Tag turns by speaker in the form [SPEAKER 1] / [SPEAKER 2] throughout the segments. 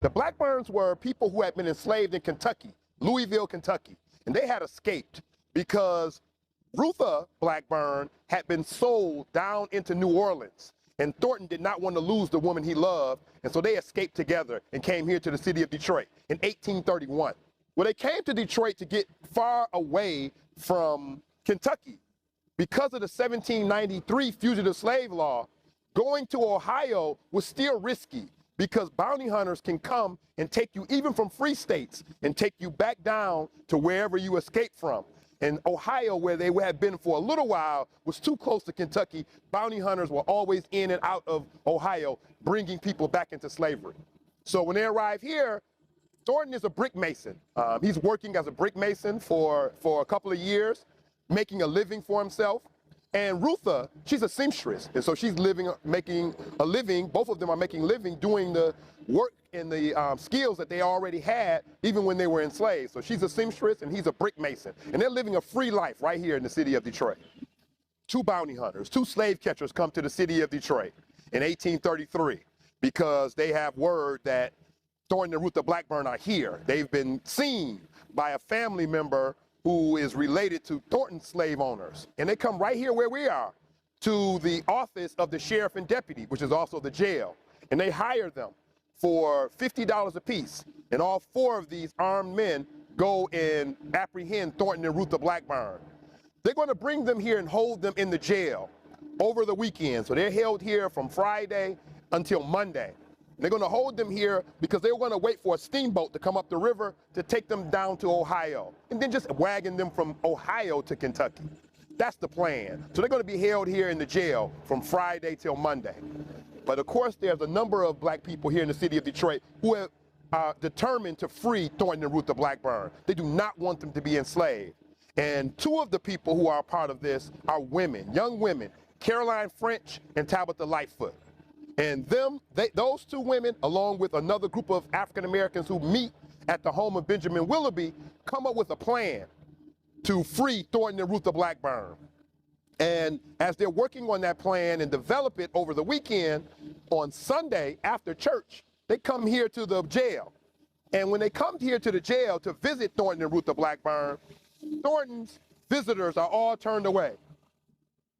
[SPEAKER 1] The Blackburns were people who had been enslaved in Kentucky, Louisville, Kentucky, and they had escaped because Rutha Blackburn had been sold down into New Orleans, and Thornton did not want to lose the woman he loved, and so they escaped together and came here to the city of Detroit in 1831. Well, they came to Detroit to get far away from Kentucky. Because of the 1793 fugitive slave law, going to Ohio was still risky because bounty hunters can come and take you even from free states and take you back down to wherever you escaped from. And Ohio, where they had been for a little while, was too close to Kentucky. Bounty hunters were always in and out of Ohio, bringing people back into slavery. So when they arrive here, Thornton is a brick mason. He's working as a brick mason for a couple of years, making a living for himself. And Rutha, she's a seamstress, and so she's making a living. Both of them are making a living doing the work and the skills that they already had even when they were enslaved. So she's a seamstress and he's a brick mason. And they're living a free life right here in the city of Detroit. Two bounty hunters, two slave catchers come to the city of Detroit in 1833 because they have word that Thornton and Rutha Blackburn are here. They've been seen by a family member who is related to Thornton's slave owners. And they come right here where we are to the office of the sheriff and deputy, which is also the jail. And they hire them for $50 apiece. And all four of these armed men go and apprehend Thornton and Rutha Blackburn. They're going to bring them here and hold them in the jail over the weekend. So they're held here from Friday until Monday. They're going to hold them here because they were going to wait for a steamboat to come up the river to take them down to Ohio, and then just wagon them from Ohio to Kentucky. That's the plan. So they're going to be held here in the jail from Friday till Monday. But of course, there's a number of black people here in the city of Detroit who are determined to free Thornton and Rutha Blackburn. They do not want them to be enslaved. And two of the people who are a part of this are women, young women, Caroline French and Tabitha Lightfoot. And those two women, along with another group of African Americans who meet at the home of Benjamin Willoughby, come up with a plan to free Thornton and Rutha Blackburn. And as they're working on that plan and develop it over the weekend, on Sunday after church, they come here to the jail. And when they come here to the jail to visit Thornton and Rutha Blackburn, Thornton's visitors are all turned away.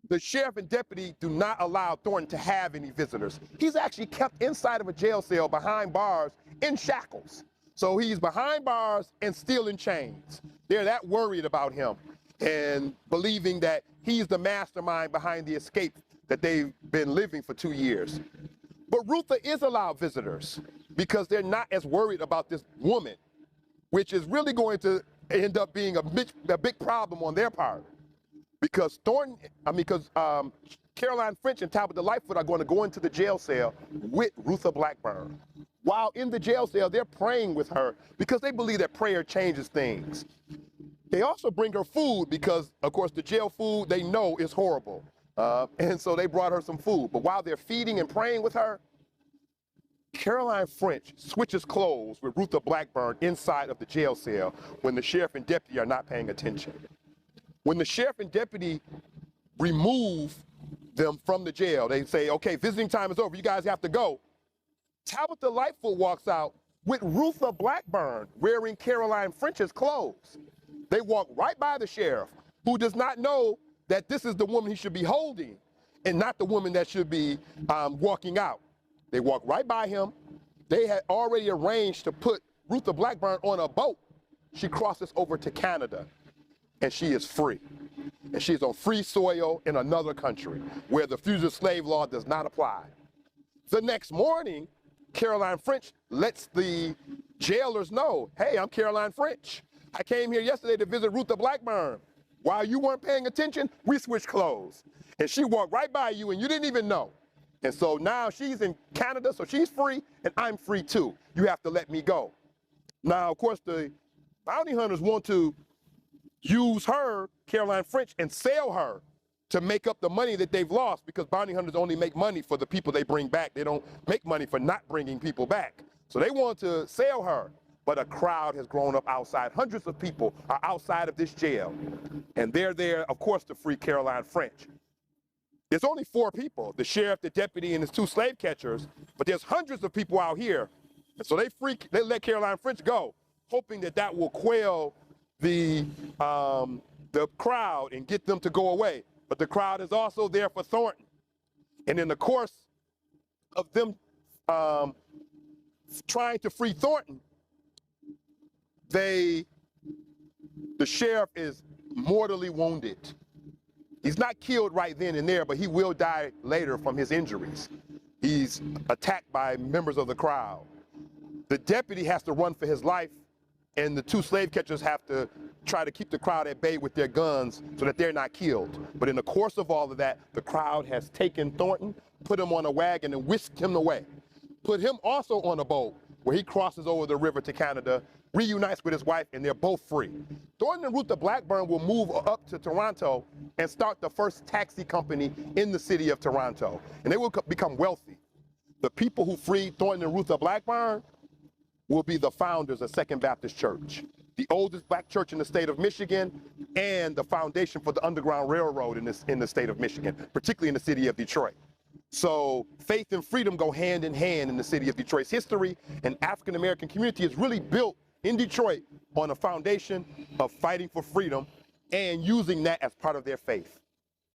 [SPEAKER 1] The sheriff and deputy do not allow Thornton to have any visitors. He's actually kept inside of a jail cell behind bars in shackles. So he's behind bars and still in chains. They're that worried about him and believing that he's the mastermind behind the escape that they've been living for 2 years. But Rutha is allowed visitors because they're not as worried about this woman, which is really going to end up being a big problem on their part. Because Caroline French and Tabitha Lightfoot are going to go into the jail cell with Rutha Blackburn. While in the jail cell, they're praying with her because they believe that prayer changes things. They also bring her food because, of course, the jail food they know is horrible. And so they brought her some food. But while they're feeding and praying with her, Caroline French switches clothes with Rutha Blackburn inside of the jail cell when the sheriff and deputy are not paying attention. When the sheriff and deputy remove them from the jail, they say, okay, visiting time is over, you guys have to go. Tabitha Lightfoot walks out with Rutha Blackburn wearing Caroline French's clothes. They walk right by the sheriff, who does not know that this is the woman he should be holding and not the woman that should be walking out. They walk right by him. They had already arranged to put Rutha Blackburn on a boat. She crosses over to Canada. And she is free. And she's on free soil in another country where the fugitive slave law does not apply. The next morning, Caroline French lets the jailers know, hey, I'm Caroline French. I came here yesterday to visit Rutha Blackburn. While you weren't paying attention, we switched clothes. And she walked right by you and you didn't even know. And so now she's in Canada, so she's free and I'm free too. You have to let me go. Now, of course, the bounty hunters want to use her, Caroline French, and sell her to make up the money that they've lost because bounty hunters only make money for the people they bring back. They don't make money for not bringing people back. So they want to sell her, but a crowd has grown up outside. Hundreds of people are outside of this jail, and they're there, of course, to free Caroline French. There's only 4 people, the sheriff, the deputy, and his 2 slave catchers, but there's hundreds of people out here So they let Caroline French go, hoping that that will quell the crowd and get them to go away. But the crowd is also there for Thornton. And in the course of them trying to free Thornton, the sheriff is mortally wounded. He's not killed right then and there, but he will die later from his injuries. He's attacked by members of the crowd. The deputy has to run for his life, and the two slave catchers have to try to keep the crowd at bay with their guns so that they're not killed. But in the course of all of that, the crowd has taken Thornton, put him on a wagon, and whisked him away. Put him also on a boat where he crosses over the river to Canada, reunites with his wife, and they're both free. Thornton and Lucie Blackburn will move up to Toronto and start the first taxi company in the city of Toronto, and they will become wealthy. The people who freed Thornton and Lucie Blackburn will be the founders of Second Baptist Church, the oldest black church in the state of Michigan, and the foundation for the Underground Railroad in the state of Michigan, particularly in the city of Detroit. So faith and freedom go hand in hand in the city of Detroit's history, and African-American community is really built in Detroit on a foundation of fighting for freedom and using that as part of their faith.